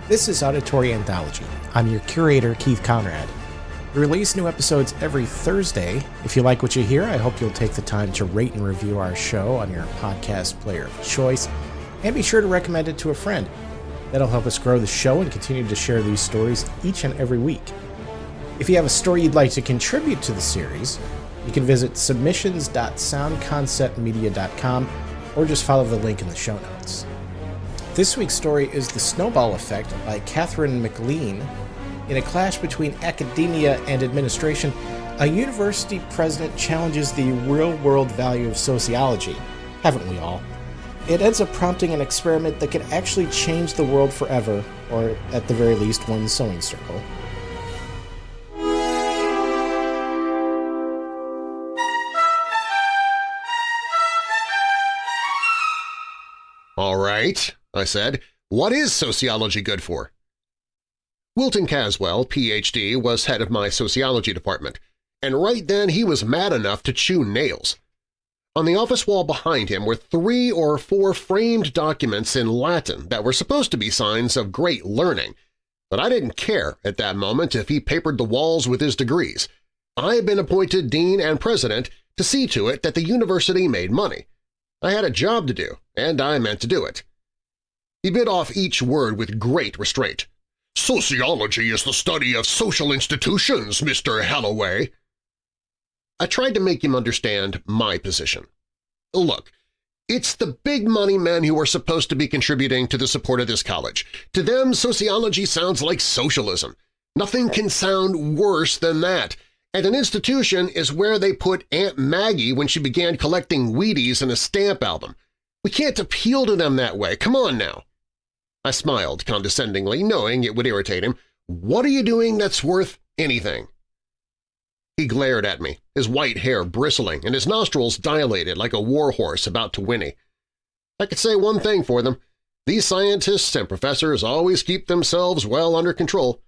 This is Auditory Anthology. I'm your curator, Keith Conrad. We release new episodes every Thursday. If you like what you hear, I hope you'll take the time to rate and review our show on your podcast player of choice, and be sure to recommend it to a friend. That'll help us grow the show and continue to share these stories each and every week. If you have a story you'd like to contribute to the series, you can visit submissions.soundconceptmedia.com or just follow the link in the show notes. This week's story is The Snowball Effect by Katherine MacLean. In a clash between academia and administration, a university president challenges the real-world value of sociology. Haven't we all? It ends up prompting an experiment that could actually change the world forever, or at the very least one sewing circle. All right, I said. What is sociology good for? Wilton Caswell, Ph.D., was head of my sociology department, and right then he was mad enough to chew nails. On the office wall behind him were 3 or 4 framed documents in Latin that were supposed to be signs of great learning, but I didn't care at that moment if he papered the walls with his degrees. I had been appointed dean and president to see to it that the university made money. I had a job to do, and I meant to do it. He bit off each word with great restraint. "Sociology is the study of social institutions, Mr. Halloway." I tried to make him understand my position. Look, it's the big money men who are supposed to be contributing to the support of this college. To them, sociology sounds like socialism. Nothing can sound worse than that. And an institution is where they put Aunt Maggie when she began collecting Wheaties in a stamp album. We can't appeal to them that way. Come on now. I smiled condescendingly, knowing it would irritate him. What are you doing that's worth anything? He glared at me, his white hair bristling and his nostrils dilated like a warhorse about to whinny. I could say one thing for them. These scientists and professors always keep themselves well under control.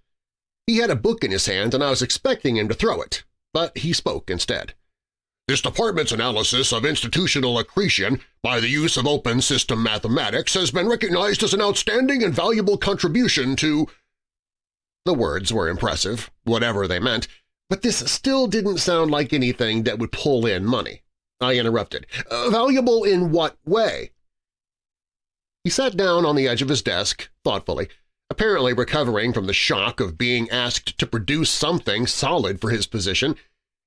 He had a book in his hand and I was expecting him to throw it, but he spoke instead. "This department's analysis of institutional accretion by the use of open system mathematics has been recognized as an outstanding and valuable contribution to—" The words were impressive, whatever they meant, but this still didn't sound like anything that would pull in money. I interrupted. "Valuable in what way?" He sat down on the edge of his desk, thoughtfully, apparently recovering from the shock of being asked to produce something solid for his position,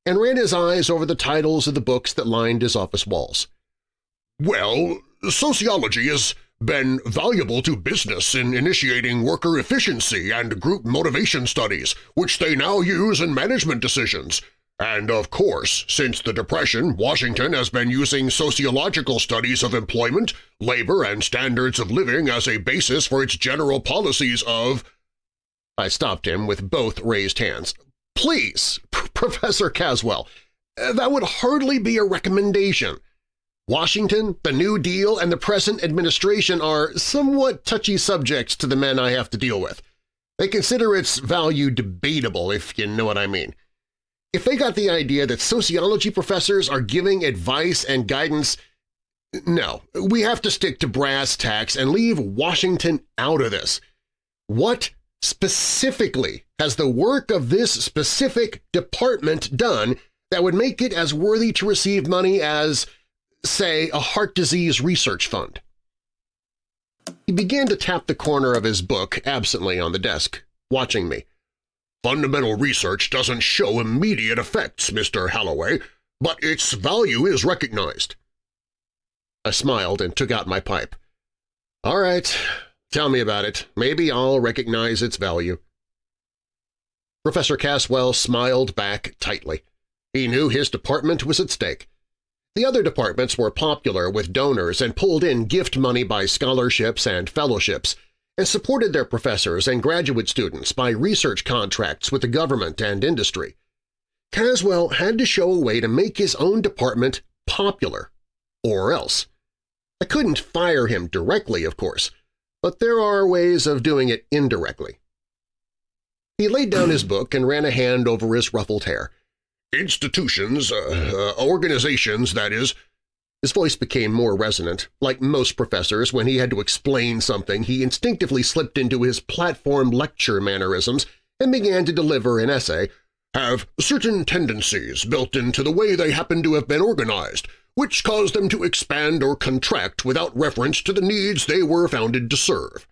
and ran his eyes over the titles of the books that lined his office walls. "Well, sociology has been valuable to business in initiating worker efficiency and group motivation studies, which they now use in management decisions. And of course, since the Depression, Washington has been using sociological studies of employment, labor, and standards of living as a basis for its general policies of—" I stopped him with both raised hands. "Please, Professor Caswell, that would hardly be a recommendation. Washington, the New Deal, and the present administration are somewhat touchy subjects to the men I have to deal with. They consider its value debatable, if you know what I mean. If they got the idea that sociology professors are giving advice and guidance, no, we have to stick to brass tacks and leave Washington out of this. What specifically has the work of this specific department done that would make it as worthy to receive money as, say, a heart disease research fund?" He began to tap the corner of his book absently on the desk, watching me. "Fundamental research doesn't show immediate effects, Mr. Halloway, but its value is recognized." I smiled and took out my pipe. "All right, tell me about it. Maybe I'll recognize its value." Professor Caswell smiled back tightly. He knew his department was at stake. The other departments were popular with donors and pulled in gift money by scholarships and fellowships, and supported their professors and graduate students by research contracts with the government and industry. Caswell had to show a way to make his own department popular, or else. I couldn't fire him directly, of course, but there are ways of doing it indirectly. He laid down his book and ran a hand over his ruffled hair. "Institutions, organizations, that is." His voice became more resonant. Like most professors, when he had to explain something, he instinctively slipped into his platform lecture mannerisms and began to deliver an essay, have certain tendencies built into the way they happen to have been organized, which cause them to expand or contract without reference to the needs they were founded to serve.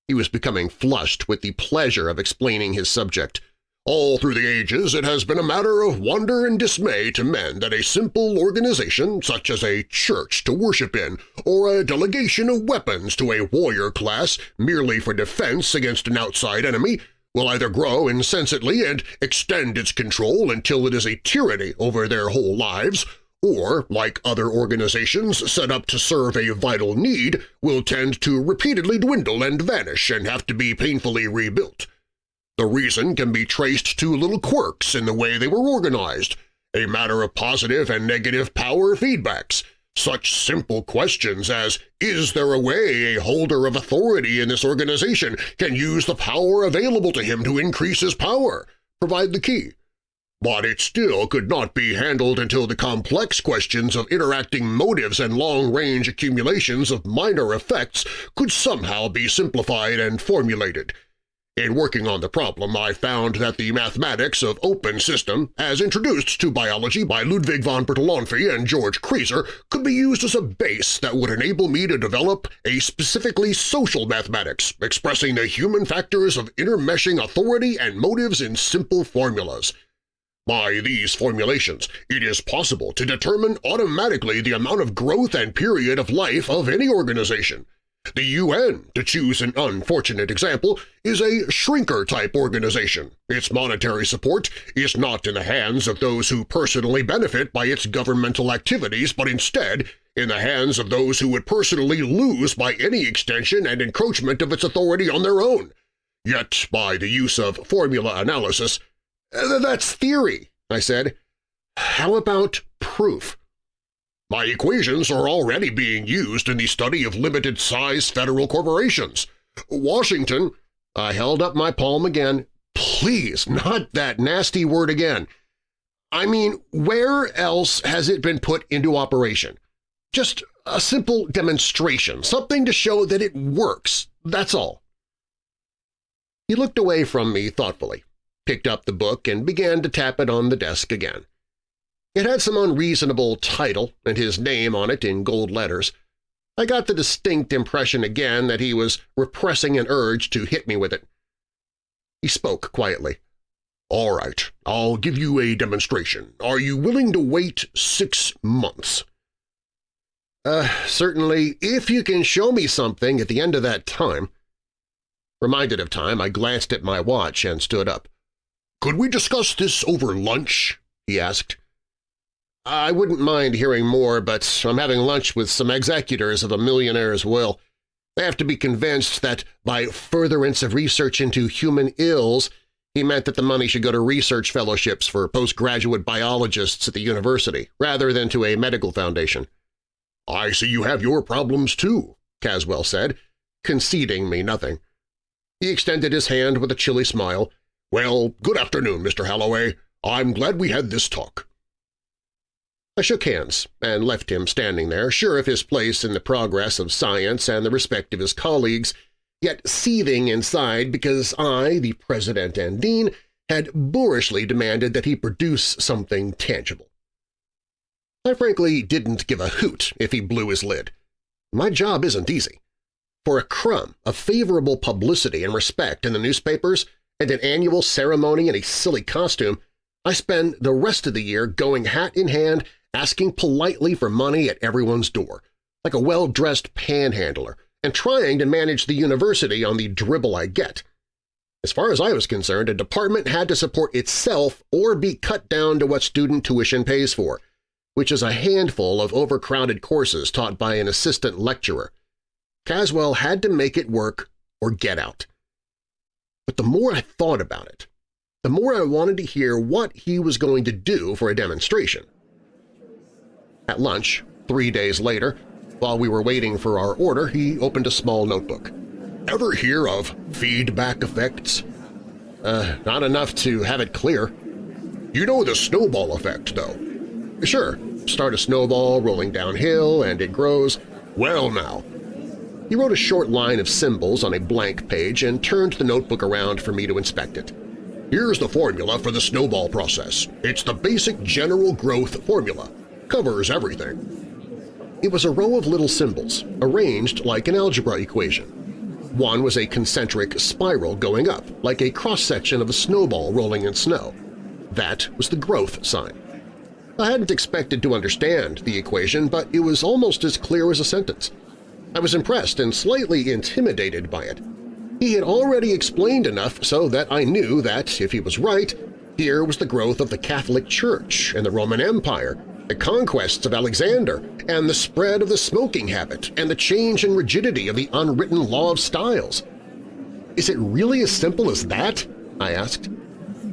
He was becoming flushed with the pleasure of explaining his subject. All through the ages it has been a matter of wonder and dismay to men that a simple organization, such as a church to worship in, or a delegation of weapons to a warrior class merely for defense against an outside enemy, will either grow insensately and extend its control until it is a tyranny over their whole lives, or, like other organizations set up to serve a vital need, will tend to repeatedly dwindle and vanish and have to be painfully rebuilt. The reason can be traced to little quirks in the way they were organized, a matter of positive and negative power feedbacks. Such simple questions as, is there a way a holder of authority in this organization can use the power available to him to increase his power, provide the key. But it still could not be handled until the complex questions of interacting motives and long-range accumulations of minor effects could somehow be simplified and formulated. In working on the problem, I found that the mathematics of open system, as introduced to biology by Ludwig von Bertalanffy and George Kreiser, could be used as a base that would enable me to develop a specifically social mathematics, expressing the human factors of intermeshing authority and motives in simple formulas. By these formulations, it is possible to determine automatically the amount of growth and period of life of any organization. The UN, to choose an unfortunate example, is a shrinker-type organization. Its monetary support is not in the hands of those who personally benefit by its governmental activities, but instead in the hands of those who would personally lose by any extension and encroachment of its authority on their own. Yet, by the use of formula analysis— "That's theory," I said. "How about proof?" "My equations are already being used in the study of limited-size federal corporations. Washington—" I held up my palm again. "Please, not that nasty word again. I mean, where else has it been put into operation? Just a simple demonstration, something to show that it works, that's all." He looked away from me thoughtfully, picked up the book and began to tap it on the desk again. It had some unreasonable title and his name on it in gold letters. I got the distinct impression again that he was repressing an urge to hit me with it. He spoke quietly. "All right, I'll give you a demonstration. Are you willing to wait 6 months?" Certainly, if you can show me something at the end of that time." Reminded of time, I glanced at my watch and stood up. "Could we discuss this over lunch?" he asked. "I wouldn't mind hearing more, but I'm having lunch with some executors of a millionaire's will. They have to be convinced that by furtherance of research into human ills, he meant that the money should go to research fellowships for postgraduate biologists at the university, rather than to a medical foundation." "I see you have your problems too," Caswell said, conceding me nothing. He extended his hand with a chilly smile. "Well, good afternoon, Mr. Holloway. I'm glad we had this talk." I shook hands and left him standing there, sure of his place in the progress of science and the respect of his colleagues, yet seething inside because I, the president and dean, had boorishly demanded that he produce something tangible. I frankly didn't give a hoot if he blew his lid. My job isn't easy. For a crumb of favorable publicity and respect in the newspapers and an annual ceremony in a silly costume, I spend the rest of the year going hat in hand asking politely for money at everyone's door, like a well-dressed panhandler, and trying to manage the university on the dribble I get. As far as I was concerned, a department had to support itself or be cut down to what student tuition pays for, which is a handful of overcrowded courses taught by an assistant lecturer. Caswell had to make it work or get out. But the more I thought about it, the more I wanted to hear what he was going to do for a demonstration. At lunch, 3 days later, while we were waiting for our order, he opened a small notebook. "Ever hear of feedback effects?" Not enough to have it clear." "You know the snowball effect, though." "Sure. Start a snowball rolling downhill and it grows. Well now." He wrote a short line of symbols on a blank page and turned the notebook around for me to inspect it. "Here's the formula for the snowball process. It's the basic general growth formula. Covers everything." It was a row of little symbols, arranged like an algebra equation. One was a concentric spiral going up, like a cross-section of a snowball rolling in snow. That was the growth sign. I hadn't expected to understand the equation, but it was almost as clear as a sentence. I was impressed and slightly intimidated by it. He had already explained enough so that I knew that, if he was right, here was the growth of the Catholic Church and the Roman Empire, the conquests of Alexander, and the spread of the smoking habit, and the change in rigidity of the unwritten law of styles. "Is it really as simple as that?" I asked.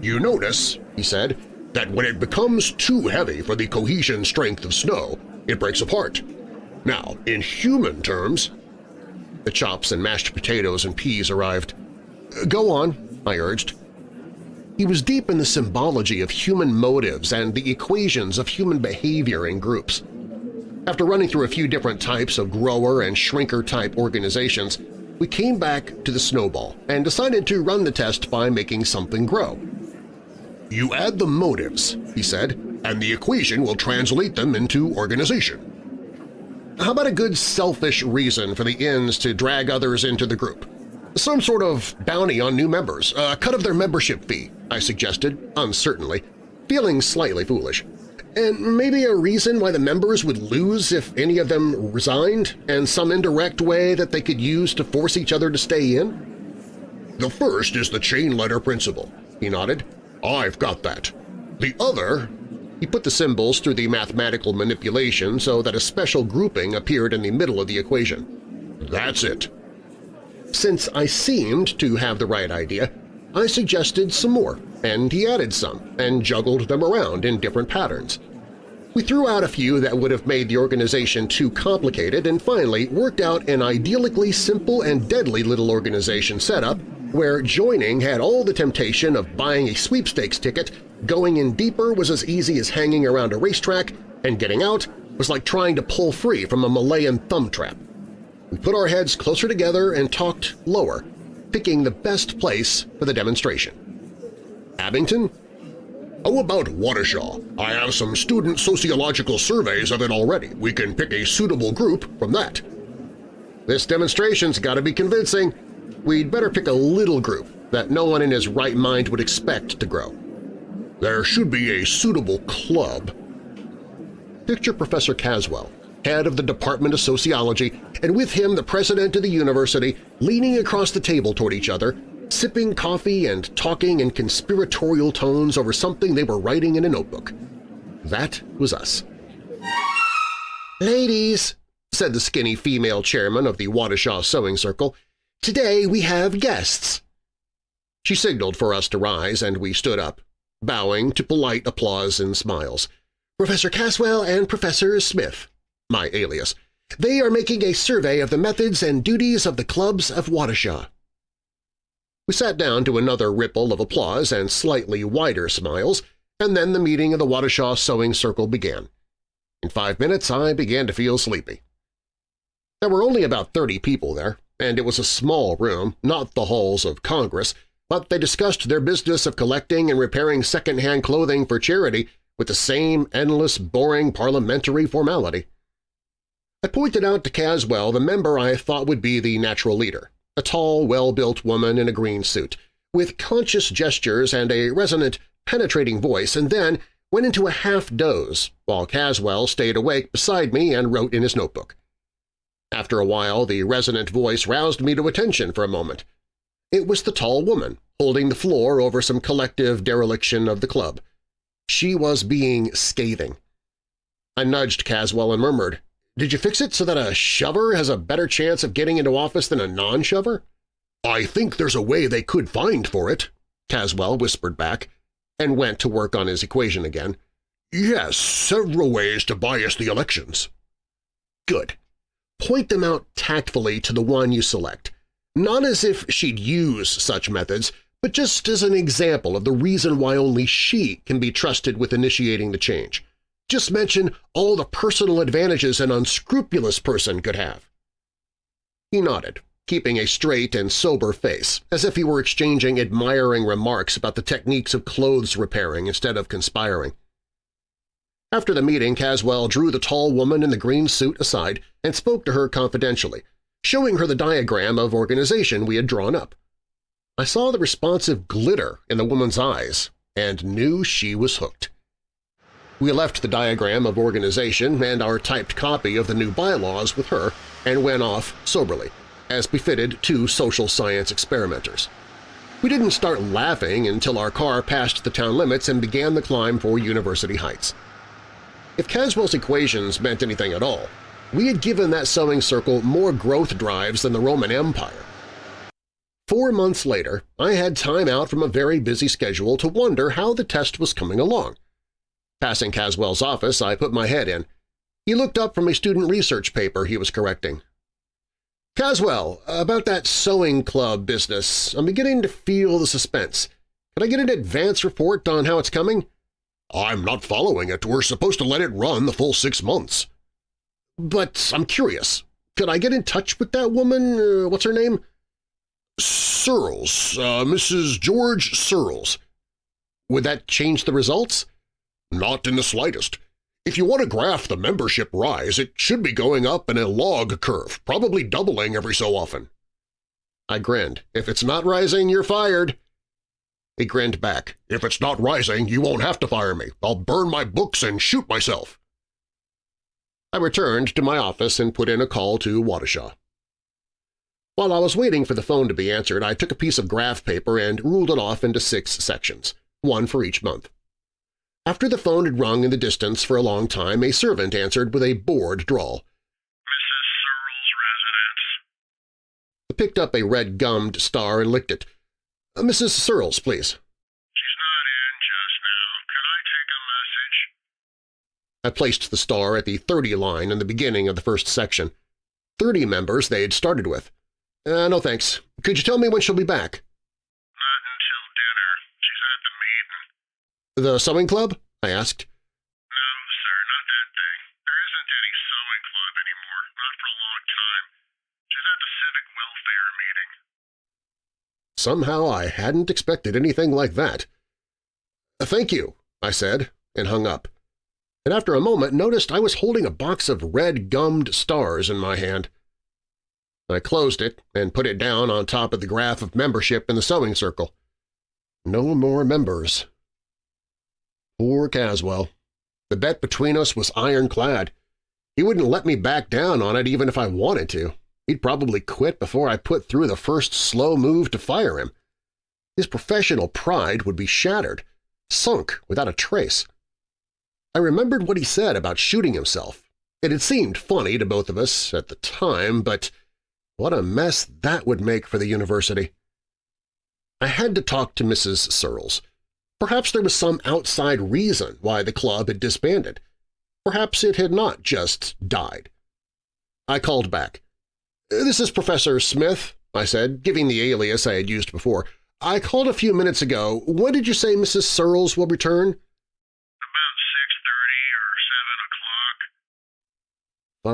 "You notice," he said, "that when it becomes too heavy for the cohesion strength of snow, it breaks apart. Now, in human terms—" The chops and mashed potatoes and peas arrived. "Go on," I urged. He was deep in the symbology of human motives and the equations of human behavior in groups. After running through a few different types of grower and shrinker-type organizations, we came back to the snowball and decided to run the test by making something grow. "You add the motives," he said, "and the equation will translate them into organization." "How about a good selfish reason for the ends to drag others into the group? Some sort of bounty on new members, a cut of their membership fee," I suggested, uncertainly, feeling slightly foolish. "And maybe a reason why the members would lose if any of them resigned, and some indirect way that they could use to force each other to stay in?" "The first is the chain letter principle," he nodded. "I've got that. The other—" He put the symbols through the mathematical manipulation so that a special grouping appeared in the middle of the equation. "That's it." Since I seemed to have the right idea, I suggested some more, and he added some and juggled them around in different patterns. We threw out a few that would have made the organization too complicated and finally worked out an idyllically simple and deadly little organization setup where joining had all the temptation of buying a sweepstakes ticket, going in deeper was as easy as hanging around a racetrack, and getting out was like trying to pull free from a Malayan thumb trap. We put our heads closer together and talked lower, picking the best place for the demonstration. "Abington?" "How about Waukesha? I have some student sociological surveys of it already. We can pick a suitable group from that." "This demonstration's got to be convincing. We'd better pick a little group that no one in his right mind would expect to grow." "There should be a suitable club." Picture Professor Caswell, head of the Department of Sociology, and with him the president of the university, leaning across the table toward each other, sipping coffee and talking in conspiratorial tones over something they were writing in a notebook. That was us. "Ladies," said the skinny female chairman of the Waukesha Sewing Circle, "today we have guests." She signaled for us to rise, and we stood up, bowing to polite applause and smiles. "Professor Caswell and Professor Smith," my alias. "They are making a survey of the methods and duties of the clubs of Waukesha." We sat down to another ripple of applause and slightly wider smiles, and then the meeting of the Waukesha Sewing Circle began. In 5 minutes I began to feel sleepy. There were only about 30 people there, and it was a small room, not the halls of Congress, but they discussed their business of collecting and repairing second-hand clothing for charity with the same endless, boring parliamentary formality. I pointed out to Caswell the member I thought would be the natural leader, a tall, well-built woman in a green suit, with conscious gestures and a resonant, penetrating voice, and then went into a half-doze while Caswell stayed awake beside me and wrote in his notebook. After a while, the resonant voice roused me to attention for a moment. It was the tall woman, holding the floor over some collective dereliction of the club. She was being scathing. I nudged Caswell and murmured, "Did you fix it so that a shover has a better chance of getting into office than a non-shover?" "I think there's a way they could find for it," Caswell whispered back, and went to work on his equation again. "Yes, several ways to bias the elections." "Good. Point them out tactfully to the one you select, not as if she'd use such methods, but just as an example of the reason why only she can be trusted with initiating the change. Just mention all the personal advantages an unscrupulous person could have." He nodded, keeping a straight and sober face, as if he were exchanging admiring remarks about the techniques of clothes repairing instead of conspiring. After the meeting, Caswell drew the tall woman in the green suit aside and spoke to her confidentially, showing her the diagram of organization we had drawn up. I saw the responsive glitter in the woman's eyes and knew she was hooked. We left the diagram of organization and our typed copy of the new bylaws with her and went off soberly, as befitted two social science experimenters. We didn't start laughing until our car passed the town limits and began the climb for University Heights. If Caswell's equations meant anything at all, we had given that sewing circle more growth drives than the Roman Empire. 4 months later, I had time out from a very busy schedule to wonder how the test was coming along. Passing Caswell's office, I put my head in. He looked up from a student research paper he was correcting. "Caswell, about that sewing club business, I'm beginning to feel the suspense. Can I get an advance report on how it's coming?" "I'm not following it. We're supposed to let it run the full 6 months." "But I'm curious. Could I get in touch with that woman? What's her name?" "Searles, Mrs. George Searles." "Would that change the results?" "Not in the slightest. If you want to graph the membership rise, it should be going up in a log curve, probably doubling every so often." I grinned. "If it's not rising, you're fired." He grinned back. "If it's not rising, you won't have to fire me. I'll burn my books and shoot myself." I returned to my office and put in a call to Waukesha. While I was waiting for the phone to be answered, I took a piece of graph paper and ruled it off into 6 sections, one for each month. After the phone had rung in the distance for a long time, a servant answered with a bored drawl. "Mrs. Searles' residence." I picked up a red-gummed star and licked it. "Mrs. Searles, please." "She's not in just now. Could I take a message?" I placed the star at the 30 line in the beginning of the first section. 30 members they had started with. No thanks. Could you tell me when she'll be back?" "Not until dinner. She's at the meeting." "The sewing club?" I asked. "No, sir, not that thing. There isn't any sewing club anymore, not for a long time. She's at the civic welfare meeting." Somehow I hadn't expected anything like that. "Thank you," I said, and hung up. And after a moment noticed I was holding a box of red-gummed stars in my hand. I closed it and put it down on top of the graph of membership in the sewing circle. No more members. Poor Caswell. The bet between us was ironclad. He wouldn't let me back down on it even if I wanted to. He'd probably quit before I put through the first slow move to fire him. His professional pride would be shattered, sunk without a trace. I remembered what he said about shooting himself. It had seemed funny to both of us at the time, but what a mess that would make for the university. I had to talk to Mrs. Searles. Perhaps there was some outside reason why the club had disbanded. Perhaps it had not just died. I called back. "This is Professor Smith," I said, giving the alias I had used before. "I called a few minutes ago. When did you say Mrs. Searles will return?" "About 6:30 or 7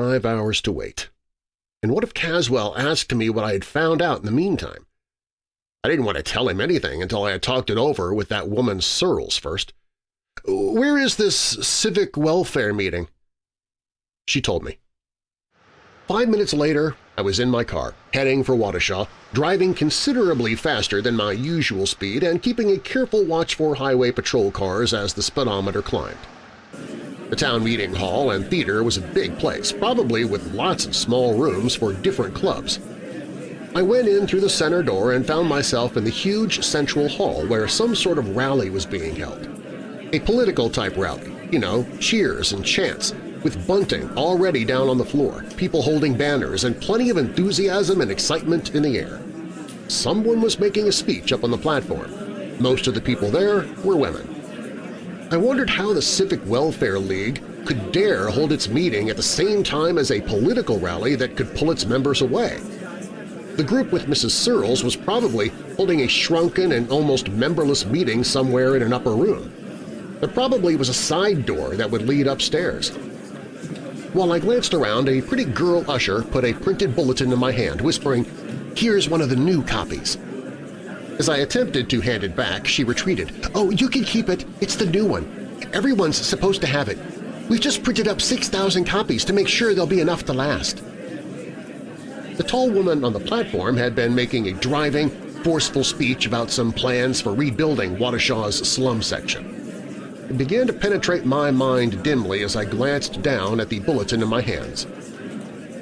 o'clock." 5 hours to wait. And what if Caswell asked me what I had found out in the meantime? I didn't want to tell him anything until I had talked it over with that woman Searles first. "Where is this civic welfare meeting?" She told me. 5 minutes later, I was in my car, heading for Waukesha, driving considerably faster than my usual speed and keeping a careful watch for highway patrol cars as the speedometer climbed. The town meeting hall and theater was a big place, probably with lots of small rooms for different clubs. I went in through the center door and found myself in the huge central hall where some sort of rally was being held. A political-type rally, you know, cheers and chants, with bunting already down on the floor, people holding banners, and plenty of enthusiasm and excitement in the air. Someone was making a speech up on the platform. Most of the people there were women. I wondered how the Civic Welfare League could dare hold its meeting at the same time as a political rally that could pull its members away. The group with Mrs. Searles was probably holding a shrunken and almost memberless meeting somewhere in an upper room. There probably was a side door that would lead upstairs. While I glanced around, a pretty girl usher put a printed bulletin in my hand, whispering, "Here's one of the new copies." As I attempted to hand it back, she retreated. "Oh, you can keep it. It's the new one. Everyone's supposed to have it. We've just printed up 6,000 copies to make sure there'll be enough to last." The tall woman on the platform had been making a driving, forceful speech about some plans for rebuilding Waukesha's slum section. It began to penetrate my mind dimly as I glanced down at the bulletin in my hands.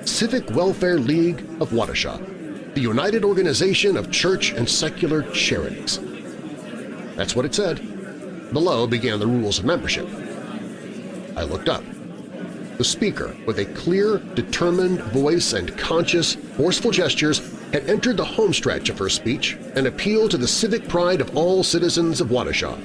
Civic Welfare League of Waukesha, the United Organization of Church and Secular Charities. That's what it said. Below began the rules of membership. I looked up. The speaker, with a clear, determined voice and conscious, forceful gestures, had entered the homestretch of her speech and appealed to the civic pride of all citizens of Waukesha.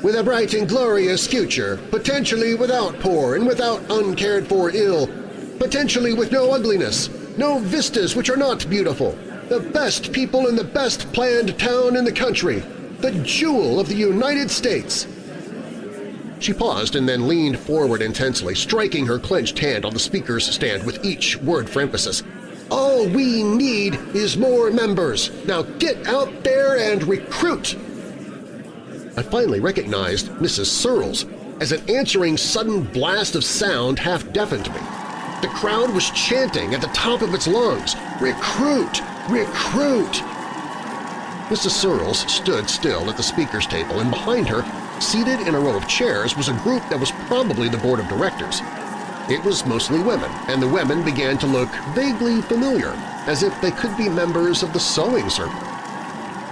"With a bright and glorious future, potentially without poor and without uncared-for ill, potentially with no ugliness, no vistas which are not beautiful, the best people in the best planned town in the country, the jewel of the United States." She paused and then leaned forward intensely, striking her clenched hand on the speaker's stand with each word for emphasis. "All we need is more members. Now get out there and recruit!" I finally recognized Mrs. Searles as an answering sudden blast of sound half-deafened me. The crowd was chanting at the top of its lungs, "Recruit! Recruit!" Mrs. Searles stood still at the speaker's table, and behind her, seated in a row of chairs, was a group that was probably the board of directors. It was mostly women, and the women began to look vaguely familiar, as if they could be members of the sewing circle.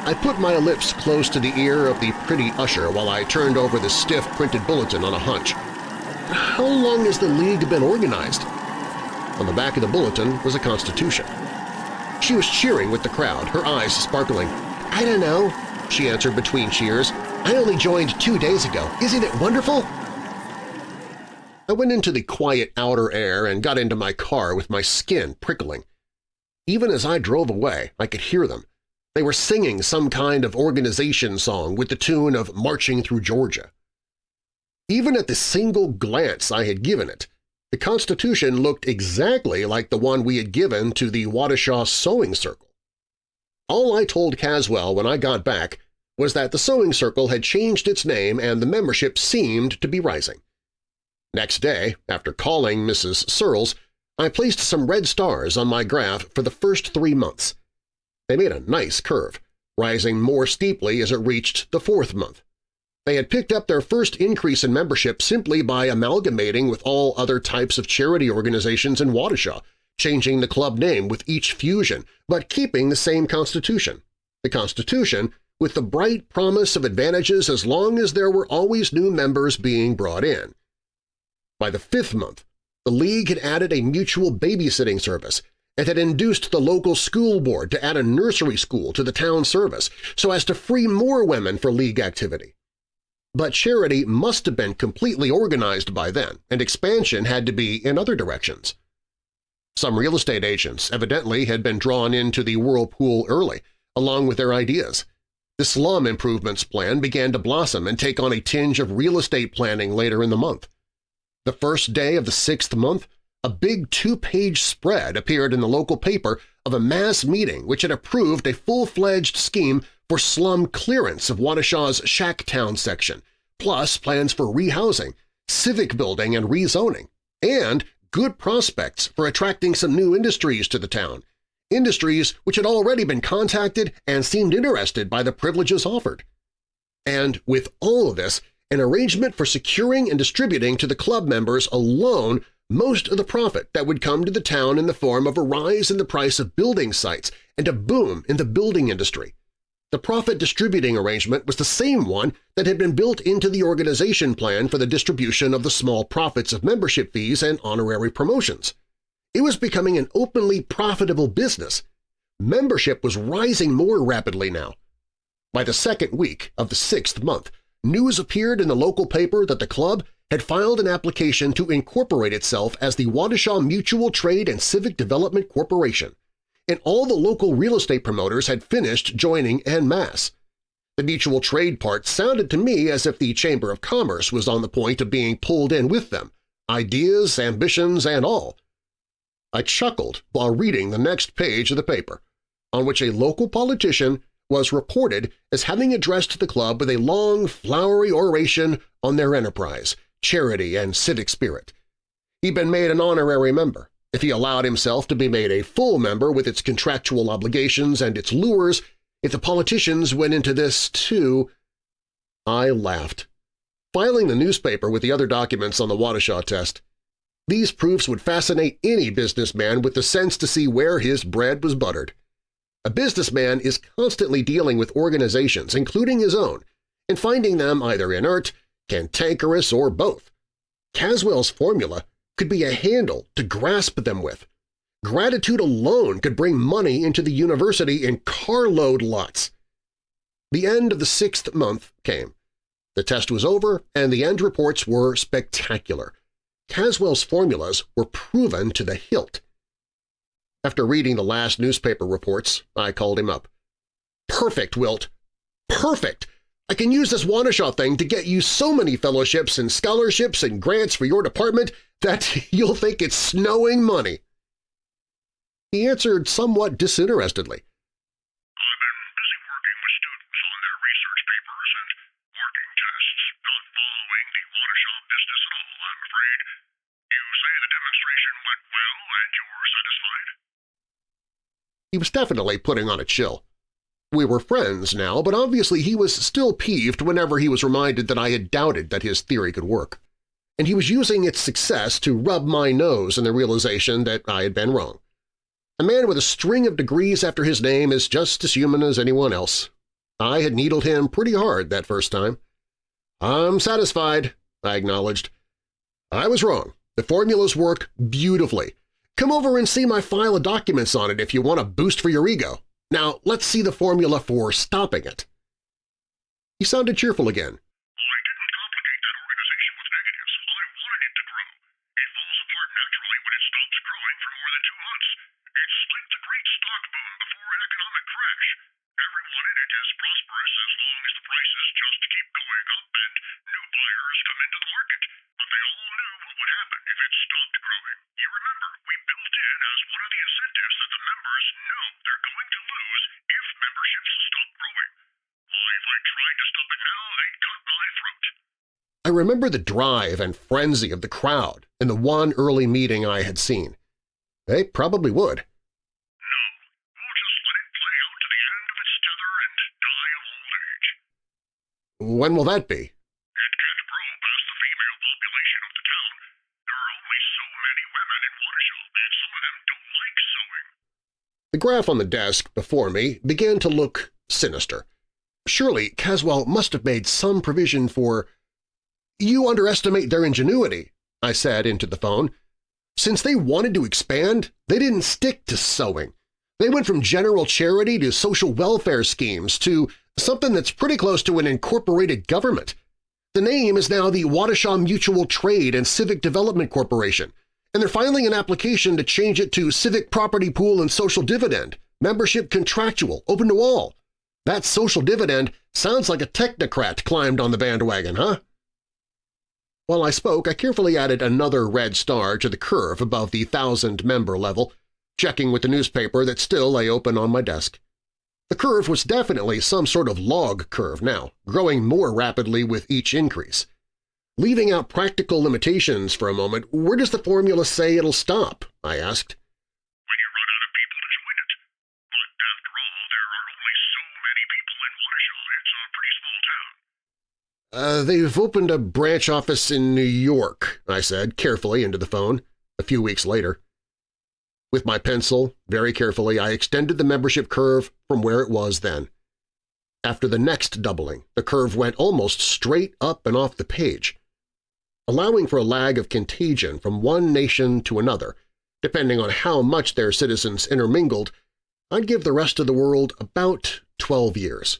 I put my lips close to the ear of the pretty usher while I turned over the stiff printed bulletin on a hunch. How long has the League been organized? On the back of the bulletin was a constitution. She was cheering with the crowd, her eyes sparkling. "I don't know," she answered between cheers. "I only joined 2 days ago. Isn't it wonderful?" I went into the quiet outer air and got into my car with my skin prickling. Even as I drove away, I could hear them. They were singing some kind of organization song with the tune of Marching Through Georgia. Even at the single glance I had given it, the Constitution looked exactly like the one we had given to the Waukesha Sewing Circle. All I told Caswell when I got back was that the Sewing Circle had changed its name and the membership seemed to be rising. Next day, after calling Mrs. Searles, I placed some red stars on my graph for the first 3 months. They made a nice curve, rising more steeply as it reached the 4th month. They had picked up their first increase in membership simply by amalgamating with all other types of charity organizations in Waukesha, changing the club name with each fusion, but keeping the same constitution. The Constitution with the bright promise of advantages as long as there were always new members being brought in. By the 5th month, the League had added a mutual babysitting service and had induced the local school board to add a nursery school to the town service so as to free more women for League activity. But charity must have been completely organized by then, and expansion had to be in other directions. Some real estate agents evidently had been drawn into the whirlpool early, along with their ideas. The slum improvements plan began to blossom and take on a tinge of real estate planning later in the month. The first day of the 6th month, a big 2-page spread appeared in the local paper of a mass meeting which had approved a full-fledged scheme for slum clearance of Waukesha's Shacktown section, plus plans for rehousing, civic building and rezoning, and good prospects for attracting some new industries to the town, industries which had already been contacted and seemed interested by the privileges offered. And with all of this, an arrangement for securing and distributing to the club members alone most of the profit that would come to the town in the form of a rise in the price of building sites and a boom in the building industry. The profit-distributing arrangement was the same one that had been built into the organization plan for the distribution of the small profits of membership fees and honorary promotions. It was becoming an openly profitable business. Membership was rising more rapidly now. By the 2nd week of the 6th month, news appeared in the local paper that the club had filed an application to incorporate itself as the Waukesha Mutual Trade and Civic Development Corporation, and all the local real estate promoters had finished joining en masse. The mutual trade part sounded to me as if the Chamber of Commerce was on the point of being pulled in with them, ideas, ambitions, and all. I chuckled while reading the next page of the paper, on which a local politician was reported as having addressed the club with a long, flowery oration on their enterprise, charity, and civic spirit. He'd been made an honorary member. If he allowed himself to be made a full member with its contractual obligations and its lures, if the politicians went into this too… I laughed, filing the newspaper with the other documents on the Waukesha test. These proofs would fascinate any businessman with the sense to see where his bread was buttered. A businessman is constantly dealing with organizations, including his own, and finding them either inert, cantankerous, or both. Caswell's formula could be a handle to grasp them with. Gratitude alone could bring money into the university in carload lots. The end of the 6th month came. The test was over, and the end reports were spectacular. Caswell's formulas were proven to the hilt. After reading the last newspaper reports, I called him up. "Perfect, Wilt! Perfect! I can use this Waukesha thing to get you so many fellowships and scholarships and grants for your department that you'll think it's snowing money." He answered somewhat disinterestedly. "I've been busy working with students on their research papers and marking tests, not following the Waukesha business at all, I'm afraid. You say the demonstration went well and you're satisfied?" He was definitely putting on a chill. We were friends now, but obviously he was still peeved whenever he was reminded that I had doubted that his theory could work. And he was using its success to rub my nose in the realization that I had been wrong. A man with a string of degrees after his name is just as human as anyone else. I had needled him pretty hard that first time. "I'm satisfied," I acknowledged. "I was wrong. The formulas work beautifully. Come over and see my file of documents on it if you want a boost for your ego. Now let's see the formula for stopping it." He sounded cheerful again. "I didn't complicate that organization with negatives. I wanted it to grow. It falls apart naturally when it stops growing for more than 2 months. It's like the great stock boom before an economic crash. Everyone in it is prosperous as long as the prices just keep going up and new buyers come into the market. But they all knew what would happen if it stopped growing. You remember, we built in as one of the incentives that the members know they're going to lose if memberships stop growing. Why, if I tried to stop it now, they'd cut my throat." I remember the drive and frenzy of the crowd in the one early meeting I had seen. They probably would. "No, we'll just let it play out to the end of its tether and die of old age. When will that be? It can't grow past the female population of the town. There are only so many women in Waukesha, and some of them don't like sewing." The graph on the desk before me began to look sinister. Surely Caswell must have made some provision for… "You underestimate their ingenuity," I said into the phone. "Since they wanted to expand, they didn't stick to sewing. They went from general charity to social welfare schemes to something that's pretty close to an incorporated government. The name is now the Waukesha Mutual Trade and Civic Development Corporation, and they're filing an application to change it to Civic Property Pool and Social Dividend, membership contractual, open to all. That social dividend sounds like a technocrat climbed on the bandwagon, huh?" While I spoke, I carefully added another red star to the curve above the 1,000-member level, checking with the newspaper that still lay open on my desk. The curve was definitely some sort of log curve now, growing more rapidly with each increase. Leaving out practical limitations for a moment, where does the formula say it'll stop? I asked. "When you run out of people to join it. But after all, there are only so many people in Waukesha. It's a pretty small town." They've opened a branch office in New York," I said carefully into the phone, a few weeks later. With my pencil, very carefully, I extended the membership curve from where it was then. After the next doubling, the curve went almost straight up and off the page. Allowing for a lag of contagion from one nation to another, depending on how much their citizens intermingled, I'd give the rest of the world about 12 years.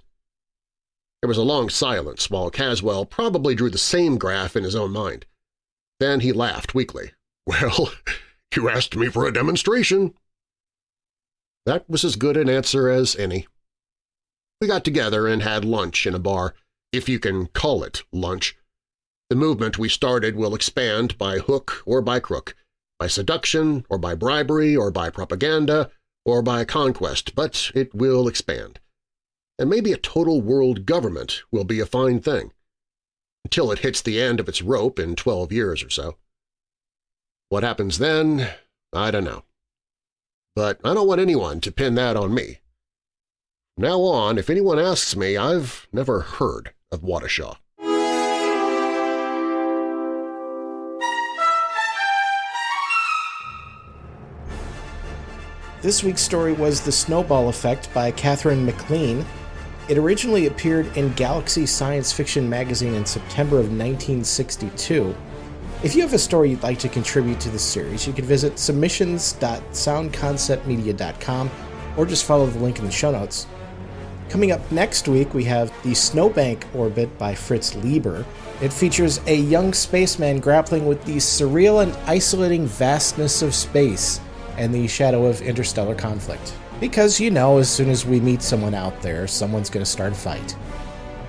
There was a long silence while Caswell probably drew the same graph in his own mind. Then he laughed weakly. "Well, you asked me for a demonstration." That was as good an answer as any. We got together and had lunch in a bar, if you can call it lunch. The movement we started will expand by hook or by crook, by seduction or by bribery or by propaganda or by conquest, but it will expand. And maybe a total world government will be a fine thing, until it hits the end of its rope in 12 years or so. What happens then, I don't know. But I don't want anyone to pin that on me. From now on, if anyone asks me, I've never heard of Waukesha. This week's story was The Snowball Effect by Katherine MacLean. It originally appeared in Galaxy Science Fiction magazine in September of 1962. If you have a story you'd like to contribute to this series, you can visit submissions.soundconceptmedia.com or just follow the link in the show notes. Coming up next week, we have The Snowbank Orbit by Fritz Lieber. It features a young spaceman grappling with the surreal and isolating vastness of space and the shadow of interstellar conflict. Because, as soon as we meet someone out there, someone's going to start a fight.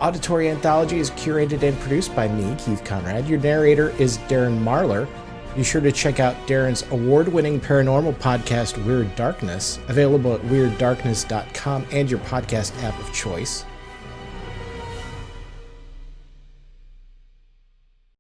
Auditory Anthology is curated and produced by me, Keith Conrad. Your narrator is Darren Marlar. Be sure to check out Darren's award-winning paranormal podcast, Weird Darkness, available at weirddarkness.com and your podcast app of choice.